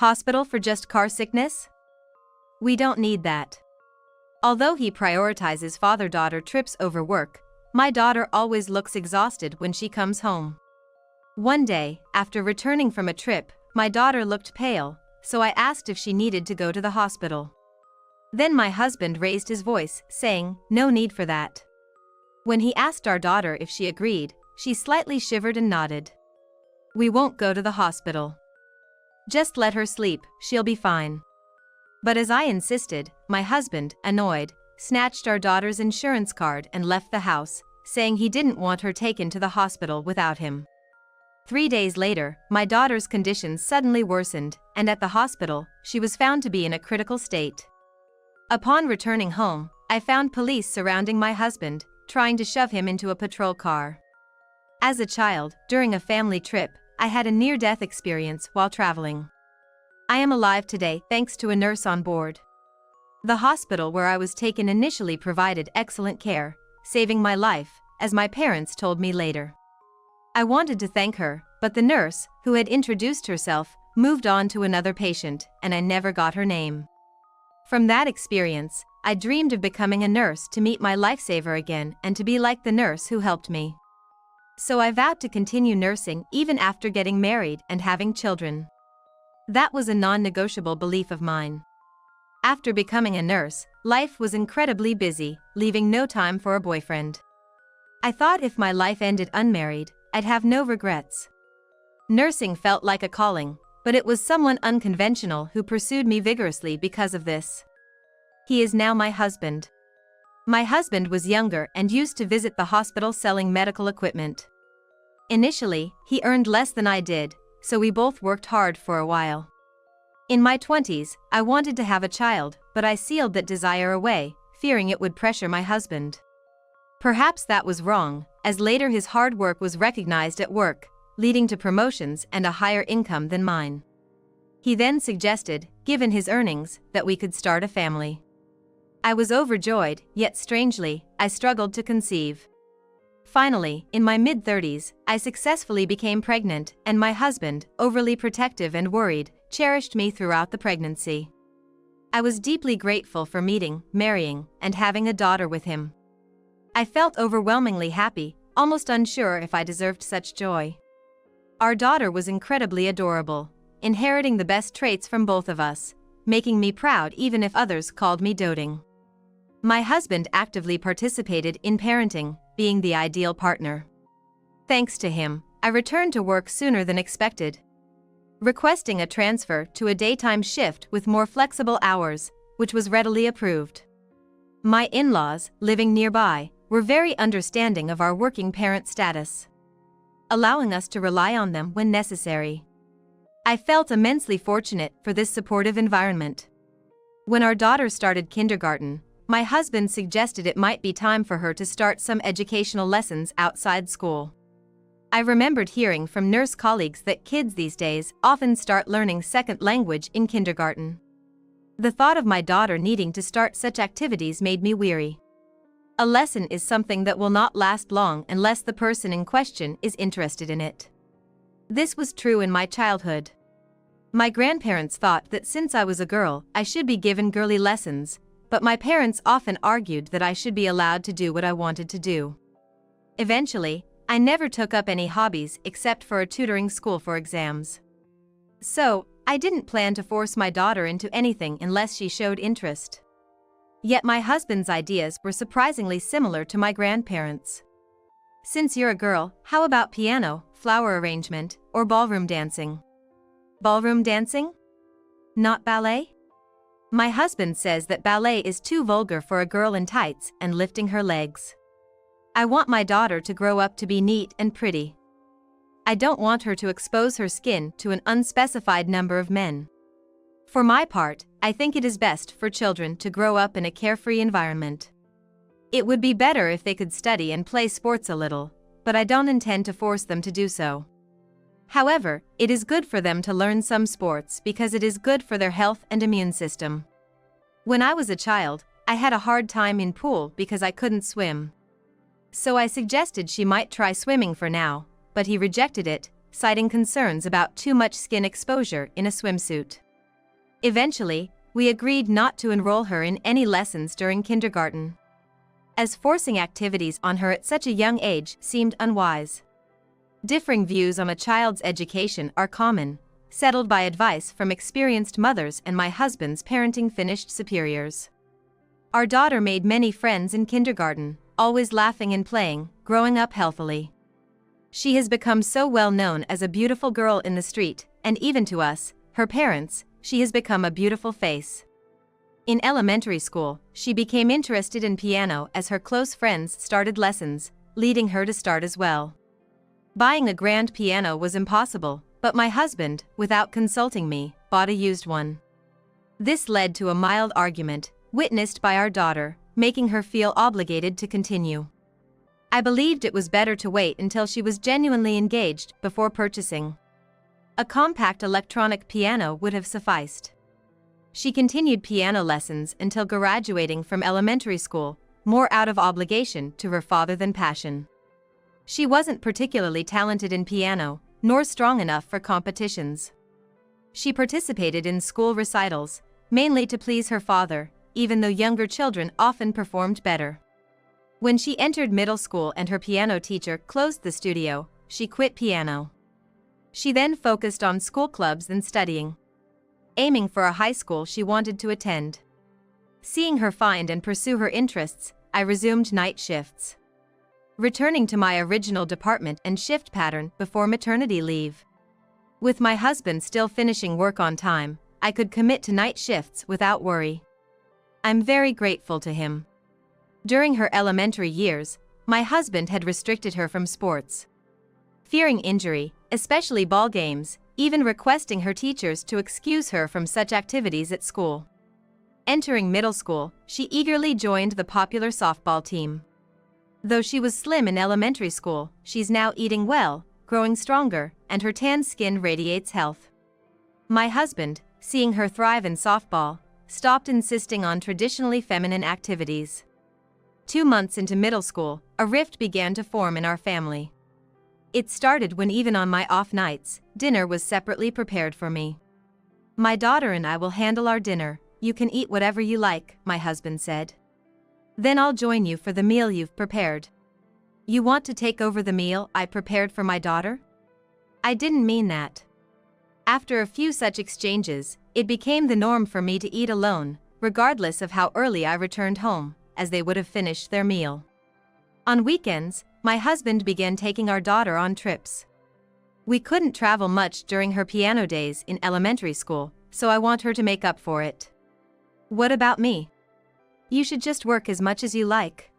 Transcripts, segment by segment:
Hospital for just car sickness? We don't need that. Although he prioritizes father-daughter trips over work, my daughter always looks exhausted when she comes home. One day, after returning from a trip, my daughter looked pale, so I asked if she needed to go to the hospital. Then my husband raised his voice, saying, "No need for that." When he asked our daughter if she agreed, she slightly shivered and nodded. "We won't go to the hospital. Just let her sleep, she'll be fine." But as I insisted, my husband, annoyed, snatched our daughter's insurance card and left the house, saying he didn't want her taken to the hospital without him. 3 days later, my daughter's conditions suddenly worsened, and at the hospital, she was found to be in a critical state. Upon returning home, I found police surrounding my husband, trying to shove him into a patrol car. As a child, during a family trip, I had a near-death experience while traveling. I am alive today thanks to a nurse on board. The hospital where I was taken initially provided excellent care, saving my life, as my parents told me later. I wanted to thank her, but the nurse, who had introduced herself, moved on to another patient, and I never got her name. From that experience, I dreamed of becoming a nurse to meet my lifesaver again and to be like the nurse who helped me. So I vowed to continue nursing even after getting married and having children. That was a non-negotiable belief of mine. After becoming a nurse, life was incredibly busy, leaving no time for a boyfriend. I thought if my life ended unmarried, I'd have no regrets. Nursing felt like a calling, but it was someone unconventional who pursued me vigorously because of this. He is now my husband. My husband was younger and used to visit the hospital selling medical equipment. Initially, he earned less than I did, so we both worked hard for a while. In my 20s, I wanted to have a child, but I sealed that desire away, fearing it would pressure my husband. Perhaps that was wrong, as later his hard work was recognized at work, leading to promotions and a higher income than mine. He then suggested, given his earnings, that we could start a family. I was overjoyed, yet strangely, I struggled to conceive. Finally, in my mid-30s, I successfully became pregnant, and my husband, overly protective and worried, cherished me throughout the pregnancy. I was deeply grateful for meeting, marrying, and having a daughter with him. I felt overwhelmingly happy, almost unsure if I deserved such joy. Our daughter was incredibly adorable, inheriting the best traits from both of us, making me proud even if others called me doting. My husband actively participated in parenting, being the ideal partner. Thanks to him, I returned to work sooner than expected, requesting a transfer to a daytime shift with more flexible hours, which was readily approved. My in-laws, living nearby, were very understanding of our working parent status, allowing us to rely on them when necessary. I felt immensely fortunate for this supportive environment. When our daughter started kindergarten, my husband suggested it might be time for her to start some educational lessons outside school. I remembered hearing from nurse colleagues that kids these days often start learning second language in kindergarten. The thought of my daughter needing to start such activities made me weary. A lesson is something that will not last long unless the person in question is interested in it. This was true in my childhood. My grandparents thought that since I was a girl, I should be given girly lessons, but my parents often argued that I should be allowed to do what I wanted to do. Eventually, I never took up any hobbies except for a tutoring school for exams. So, I didn't plan to force my daughter into anything unless she showed interest. Yet my husband's ideas were surprisingly similar to my grandparents. Since you're a girl, how about piano, flower arrangement, or ballroom dancing? Ballroom dancing? Not ballet? My husband says that ballet is too vulgar for a girl in tights and lifting her legs. I want my daughter to grow up to be neat and pretty. I don't want her to expose her skin to an unspecified number of men. For my part, I think it is best for children to grow up in a carefree environment. It would be better if they could study and play sports a little, but I don't intend to force them to do so. However, it is good for them to learn some sports because it is good for their health and immune system. When I was a child, I had a hard time in pool because I couldn't swim. So I suggested she might try swimming for now, but he rejected it, citing concerns about too much skin exposure in a swimsuit. Eventually, we agreed not to enroll her in any lessons during kindergarten, as forcing activities on her at such a young age seemed unwise. Differing views on a child's education are common, settled by advice from experienced mothers and my husband's parenting finished superiors. Our daughter made many friends in kindergarten, always laughing and playing, growing up healthily. She has become so well known as a beautiful girl in the street, and even to us, her parents, she has become a beautiful face. In elementary school, she became interested in piano as her close friends started lessons, leading her to start as well. Buying a grand piano was impossible, but my husband, without consulting me, bought a used one. This led to a mild argument, witnessed by our daughter, making her feel obligated to continue. I believed it was better to wait until she was genuinely engaged before purchasing. A compact electronic piano would have sufficed. She continued piano lessons until graduating from elementary school, more out of obligation to her father than passion. She wasn't particularly talented in piano, nor strong enough for competitions. She participated in school recitals, mainly to please her father, even though younger children often performed better. When she entered middle school and her piano teacher closed the studio, she quit piano. She then focused on school clubs and studying, aiming for a high school she wanted to attend. Seeing her find and pursue her interests, I resumed night shifts, returning to my original department and shift pattern before maternity leave. With my husband still finishing work on time, I could commit to night shifts without worry. I'm very grateful to him. During her elementary years, my husband had restricted her from sports, fearing injury, especially ball games, even requesting her teachers to excuse her from such activities at school. Entering middle school, she eagerly joined the popular softball team. Though she was slim in elementary school, she's now eating well, growing stronger, and her tan skin radiates health. My husband, seeing her thrive in softball, stopped insisting on traditionally feminine activities. 2 months into middle school, a rift began to form in our family. It started when even on my off nights, dinner was separately prepared for me. My daughter and I will handle our dinner, you can eat whatever you like, my husband said. Then I'll join you for the meal you've prepared. You want to take over the meal I prepared for my daughter? I didn't mean that. After a few such exchanges, it became the norm for me to eat alone, regardless of how early I returned home, as they would have finished their meal. On weekends, my husband began taking our daughter on trips. We couldn't travel much during her piano days in elementary school, so I want her to make up for it. What about me? You should just work as much as you like.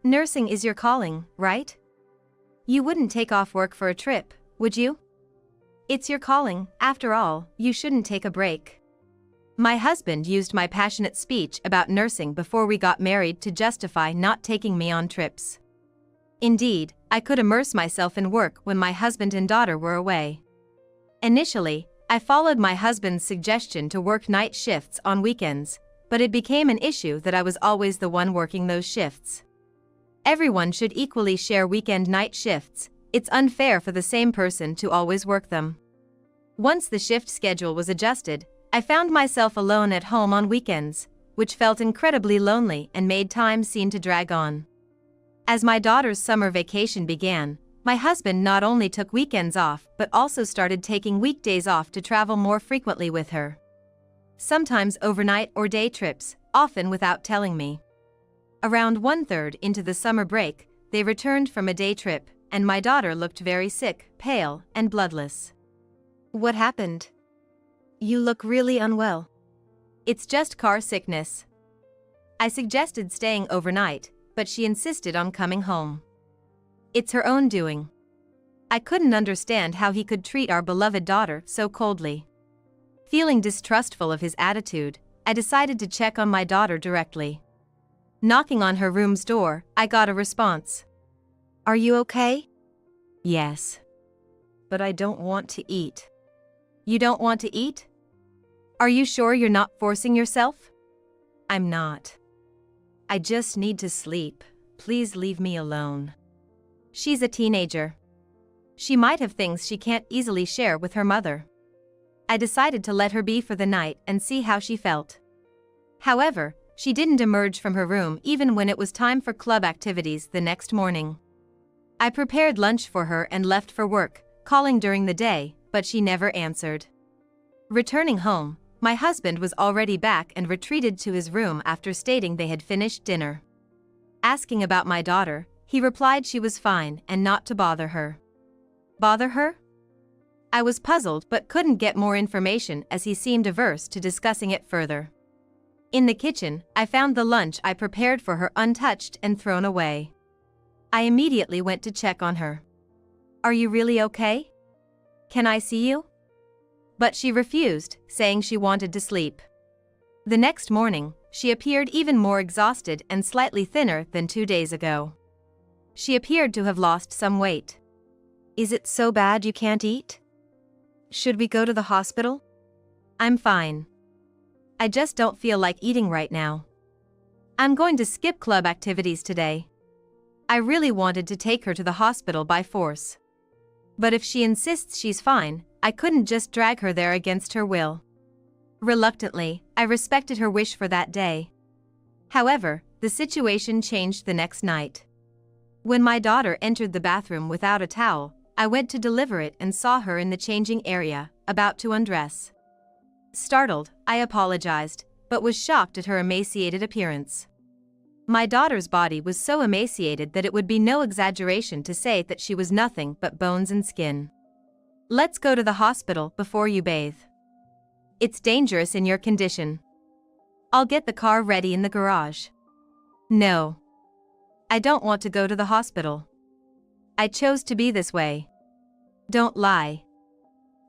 Nursing is your calling, right? You wouldn't take off work for a trip, would you? It's your calling, after all, you shouldn't take a break. My husband used my passionate speech about nursing before we got married to justify not taking me on trips. Indeed, I could immerse myself in work when my husband and daughter were away. Initially, I followed my husband's suggestion to work night shifts on weekends, but it became an issue that I was always the one working those shifts. Everyone should equally share weekend night shifts, it's unfair for the same person to always work them. Once the shift schedule was adjusted, I found myself alone at home on weekends, which felt incredibly lonely and made time seem to drag on. As my daughter's summer vacation began, my husband not only took weekends off but also started taking weekdays off to travel more frequently with her. Sometimes overnight or day trips, often without telling me. Around 1/3 into the summer break, they returned from a day trip, and my daughter looked very sick, pale, and bloodless. What happened? You look really unwell. It's just car sickness. I suggested staying overnight, but she insisted on coming home. It's her own doing. I couldn't understand how he could treat our beloved daughter so coldly. Feeling distrustful of his attitude, I decided to check on my daughter directly. Knocking on her room's door, I got a response. Are you okay? Yes. But I don't want to eat. You don't want to eat? Are you sure you're not forcing yourself? I'm not. I just need to sleep. Please leave me alone. She's a teenager. She might have things she can't easily share with her mother. I decided to let her be for the night and see how she felt. However, she didn't emerge from her room even when it was time for club activities the next morning. I prepared lunch for her and left for work, calling during the day, but she never answered. Returning home, my husband was already back and retreated to his room after stating they had finished dinner. Asking about my daughter, he replied she was fine and not to bother her. Bother her? I was puzzled but couldn't get more information as he seemed averse to discussing it further. In the kitchen, I found the lunch I prepared for her untouched and thrown away. I immediately went to check on her. "Are you really okay? Can I see you?" But she refused, saying she wanted to sleep. The next morning, she appeared even more exhausted and slightly thinner than 2 days ago. She appeared to have lost some weight. "Is it so bad you can't eat? Should we go to the hospital?" "I'm fine. I just don't feel like eating right now. I'm going to skip club activities today." I really wanted to take her to the hospital by force. But if she insists she's fine, I couldn't just drag her there against her will. Reluctantly, I respected her wish for that day. However, the situation changed the next night. When my daughter entered the bathroom without a towel, I went to deliver it and saw her in the changing area, about to undress. Startled, I apologized, but was shocked at her emaciated appearance. My daughter's body was so emaciated that it would be no exaggeration to say that she was nothing but bones and skin. "Let's go to the hospital before you bathe. It's dangerous in your condition. I'll get the car ready in the garage." "No. I don't want to go to the hospital. I chose to be this way." "Don't lie.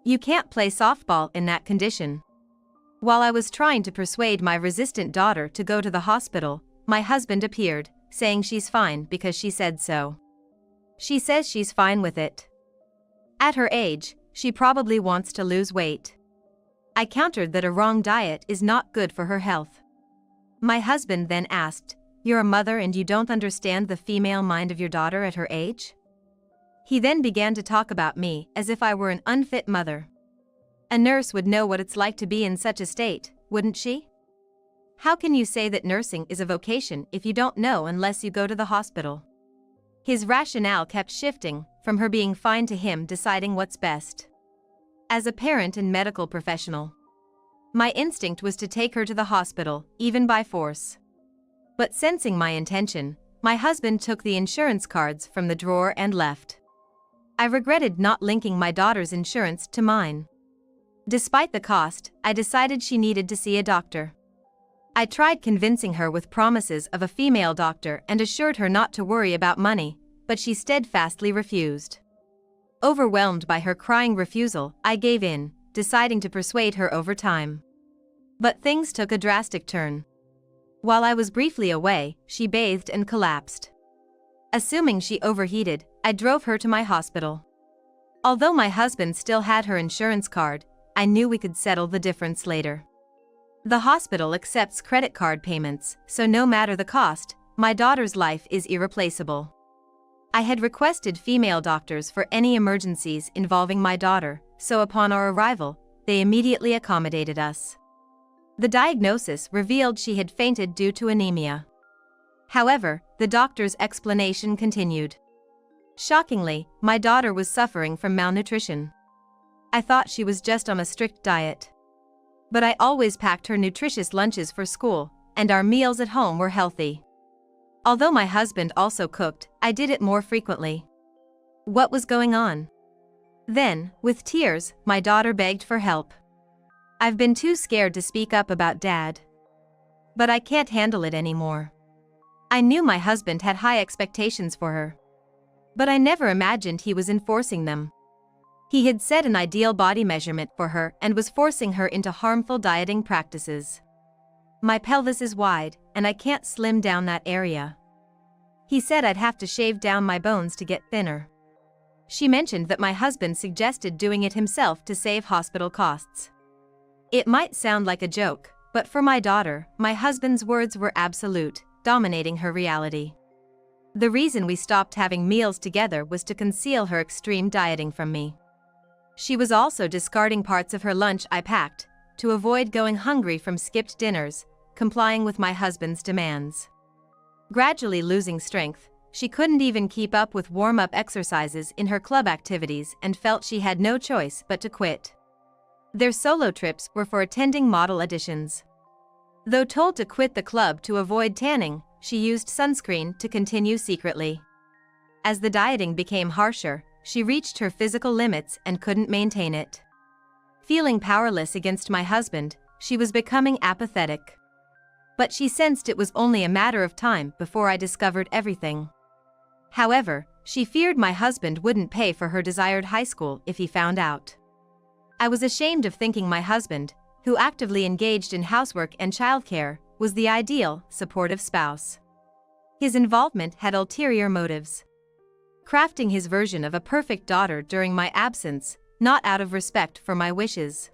You can't play softball in that condition." While I was trying to persuade my resistant daughter to go to the hospital, my husband appeared, saying she's fine because she said so. She says she's fine with it. At her age, she probably wants to lose weight. I countered that a wrong diet is not good for her health. My husband then asked, "You're a mother and you don't understand the female mind of your daughter at her age?" He then began to talk about me as if I were an unfit mother. A nurse would know what it's like to be in such a state, wouldn't she? How can you say that nursing is a vocation if you don't know unless you go to the hospital? His rationale kept shifting, from her being fine to him deciding what's best. As a parent and medical professional, my instinct was to take her to the hospital, even by force. But sensing my intention, my husband took the insurance cards from the drawer and left. I regretted not linking my daughter's insurance to mine. Despite the cost, I decided she needed to see a doctor. I tried convincing her with promises of a female doctor and assured her not to worry about money, but she steadfastly refused. Overwhelmed by her crying refusal, I gave in, deciding to persuade her over time. But things took a drastic turn. While I was briefly away, she bathed and collapsed. Assuming she overheated, I drove her to my hospital. Although my husband still had her insurance card, I knew we could settle the difference later. The hospital accepts credit card payments, so no matter the cost, my daughter's life is irreplaceable. I had requested female doctors for any emergencies involving my daughter, so upon our arrival, they immediately accommodated us. The diagnosis revealed she had fainted due to anemia. However, the doctor's explanation continued. Shockingly, my daughter was suffering from malnutrition. I thought she was just on a strict diet. But I always packed her nutritious lunches for school, and our meals at home were healthy. Although my husband also cooked, I did it more frequently. What was going on? Then, with tears, my daughter begged for help. "I've been too scared to speak up about Dad. But I can't handle it anymore." I knew my husband had high expectations for her. But I never imagined he was enforcing them. He had set an ideal body measurement for her and was forcing her into harmful dieting practices. "My pelvis is wide, and I can't slim down that area." He said I'd have to shave down my bones to get thinner. She mentioned that my husband suggested doing it himself to save hospital costs. It might sound like a joke, but for my daughter, my husband's words were absolute, dominating her reality. The reason we stopped having meals together was to conceal her extreme dieting from me. She was also discarding parts of her lunch I packed, to avoid going hungry from skipped dinners, complying with my husband's demands. Gradually losing strength, she couldn't even keep up with warm-up exercises in her club activities and felt she had no choice but to quit. Their solo trips were for attending model auditions. Though told to quit the club to avoid tanning, she used sunscreen to continue secretly. As the dieting became harsher, she reached her physical limits and couldn't maintain it. Feeling powerless against my husband, she was becoming apathetic. But she sensed it was only a matter of time before I discovered everything. However, she feared my husband wouldn't pay for her desired high school if he found out. I was ashamed of thinking my husband, who actively engaged in housework and childcare, was the ideal, supportive spouse. His involvement had ulterior motives. Crafting his version of a perfect daughter during my absence, not out of respect for my wishes.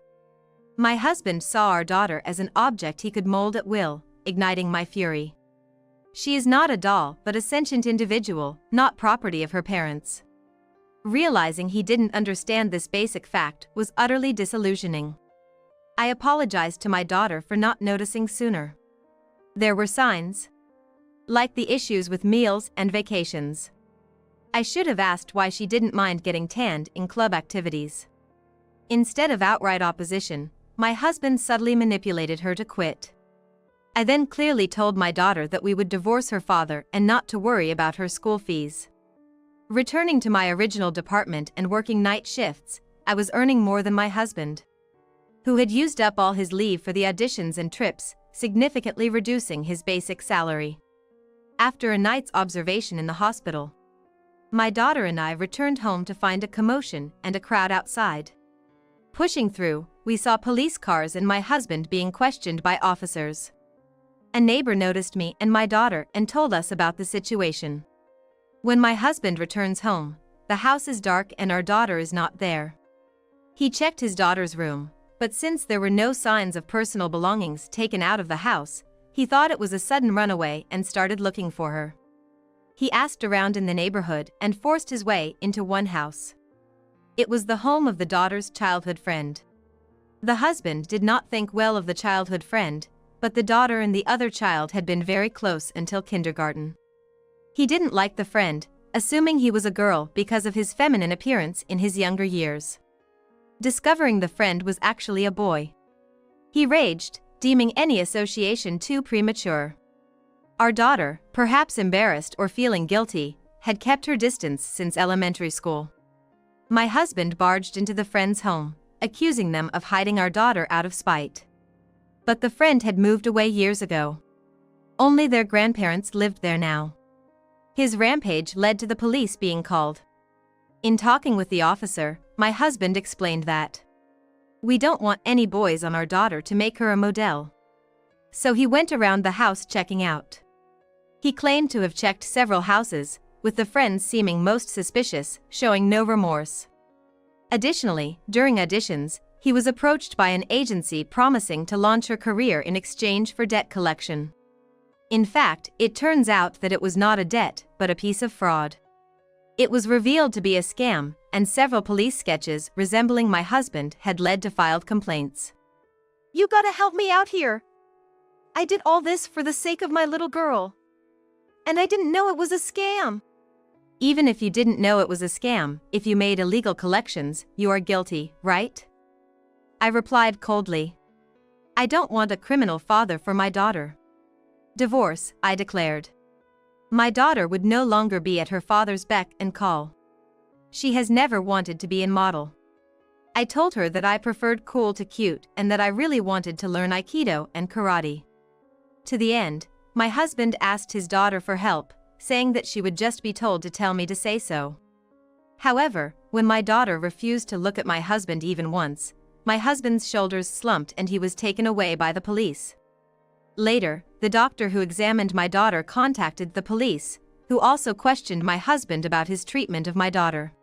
My husband saw our daughter as an object he could mold at will, igniting my fury. She is not a doll but a sentient individual, not property of her parents. Realizing he didn't understand this basic fact was utterly disillusioning. I apologized to my daughter for not noticing sooner. There were signs. Like the issues with meals and vacations. I should have asked why she didn't mind getting tanned in club activities. Instead of outright opposition, my husband subtly manipulated her to quit. I then clearly told my daughter that we would divorce her father and not to worry about her school fees. Returning to my original department and working night shifts, I was earning more than my husband, who had used up all his leave for the auditions and trips, significantly reducing his basic salary. After a night's observation in the hospital, my daughter and I returned home to find a commotion and a crowd outside. Pushing through, we saw police cars and my husband being questioned by officers. A neighbor noticed me and my daughter and told us about the situation. When my husband returns home, the house is dark and our daughter is not there. He checked his daughter's room, but since there were no signs of personal belongings taken out of the house, he thought it was a sudden runaway and started looking for her. He asked around in the neighborhood and forced his way into one house. It was the home of the daughter's childhood friend. The husband did not think well of the childhood friend, but the daughter and the other child had been very close until kindergarten. He didn't like the friend, assuming he was a girl because of his feminine appearance in his younger years. Discovering the friend was actually a boy, he raged, deeming any association too premature. Our daughter, perhaps embarrassed or feeling guilty, had kept her distance since elementary school. My husband barged into the friend's home, accusing them of hiding our daughter out of spite. But the friend had moved away years ago. Only their grandparents lived there now. His rampage led to the police being called. In talking with the officer, my husband explained that we don't want any boys on our daughter to make her a model. So he went around the house checking out. He claimed to have checked several houses, with the friends seeming most suspicious, showing no remorse. Additionally, during auditions, he was approached by an agency promising to launch her career in exchange for debt collection. In fact, it turns out that it was not a debt, but a piece of fraud. It was revealed to be a scam, and several police sketches resembling my husband had led to filed complaints. You gotta help me out here. I did all this for the sake of my little girl. And I didn't know it was a scam. Even if you didn't know it was a scam, if you made illegal collections, you are guilty, right? I replied coldly. I don't want a criminal father for my daughter. Divorce, I declared. My daughter would no longer be at her father's beck and call. She has never wanted to be in model. I told her that I preferred cool to cute and that I really wanted to learn Aikido and karate. To the end, my husband asked his daughter for help, saying that she would just be told to tell me to say so. However, when my daughter refused to look at my husband even once, my husband's shoulders slumped and he was taken away by the police. Later, the doctor who examined my daughter contacted the police, who also questioned my husband about his treatment of my daughter.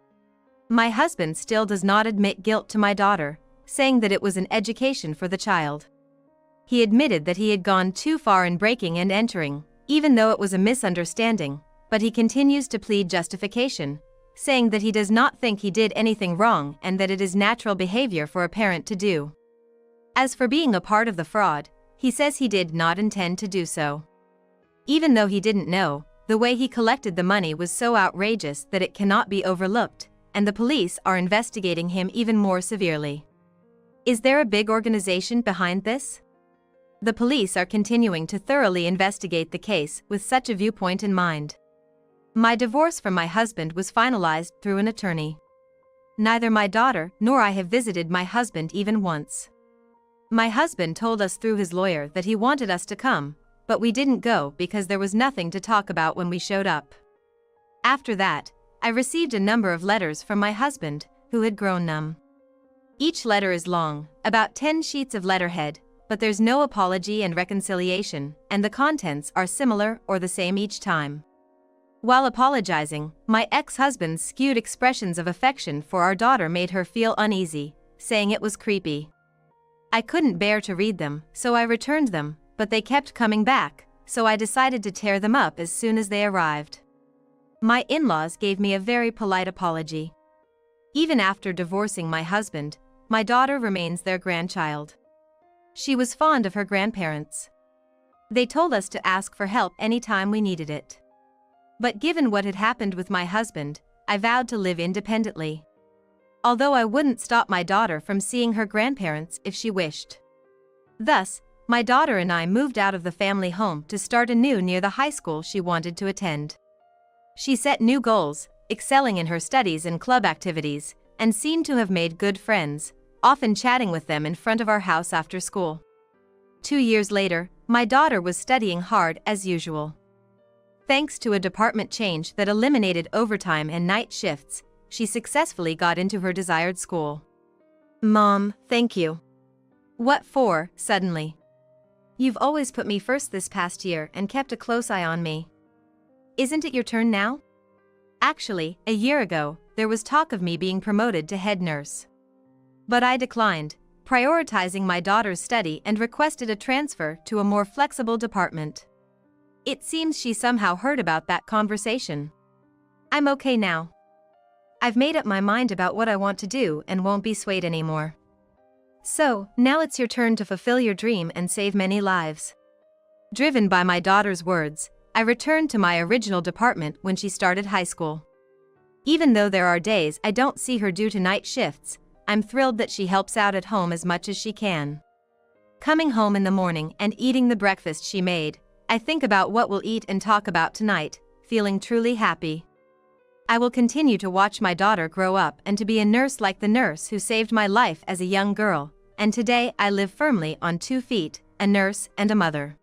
My husband still does not admit guilt to my daughter, saying that it was an education for the child. He admitted that he had gone too far in breaking and entering, even though it was a misunderstanding, but he continues to plead justification, saying that he does not think he did anything wrong and that it is natural behavior for a parent to do. As for being a part of the fraud, he says he did not intend to do so. Even though he didn't know, the way he collected the money was so outrageous that it cannot be overlooked, and the police are investigating him even more severely. Is there a big organization behind this? The police are continuing to thoroughly investigate the case with such a viewpoint in mind. My divorce from my husband was finalized through an attorney. Neither my daughter nor I have visited my husband even once. My husband told us through his lawyer that he wanted us to come, but we didn't go because there was nothing to talk about when we showed up. After that, I received a number of letters from my husband, who had grown numb. Each letter is long, about 10 sheets of letterhead, but there's no apology and reconciliation, and the contents are similar or the same each time. While apologizing, my ex-husband's skewed expressions of affection for our daughter made her feel uneasy, saying it was creepy. I couldn't bear to read them, so I returned them, but they kept coming back, so I decided to tear them up as soon as they arrived. My in-laws gave me a very polite apology. Even after divorcing my husband, my daughter remains their grandchild. She was fond of her grandparents. They told us to ask for help anytime we needed it. But given what had happened with my husband, I vowed to live independently. Although I wouldn't stop my daughter from seeing her grandparents if she wished. Thus, my daughter and I moved out of the family home to start anew near the high school she wanted to attend. She set new goals, excelling in her studies and club activities, and seemed to have made good friends, often chatting with them in front of our house after school. 2 years later, my daughter was studying hard as usual. Thanks to a department change that eliminated overtime and night shifts, she successfully got into her desired school. Mom, thank you. What for, suddenly? You've always put me first this past year and kept a close eye on me. Isn't it your turn now? Actually, a year ago, there was talk of me being promoted to head nurse. But I declined, prioritizing my daughter's study and requested a transfer to a more flexible department. It seems she somehow heard about that conversation. I'm okay now. I've made up my mind about what I want to do and won't be swayed anymore. So, now it's your turn to fulfill your dream and save many lives. Driven by my daughter's words, I returned to my original department when she started high school. Even though there are days I don't see her due to night shifts, I'm thrilled that she helps out at home as much as she can. Coming home in the morning and eating the breakfast she made, I think about what we'll eat and talk about tonight, feeling truly happy. I will continue to watch my daughter grow up and to be a nurse like the nurse who saved my life as a young girl, and today I live firmly on 2 feet, a nurse and a mother.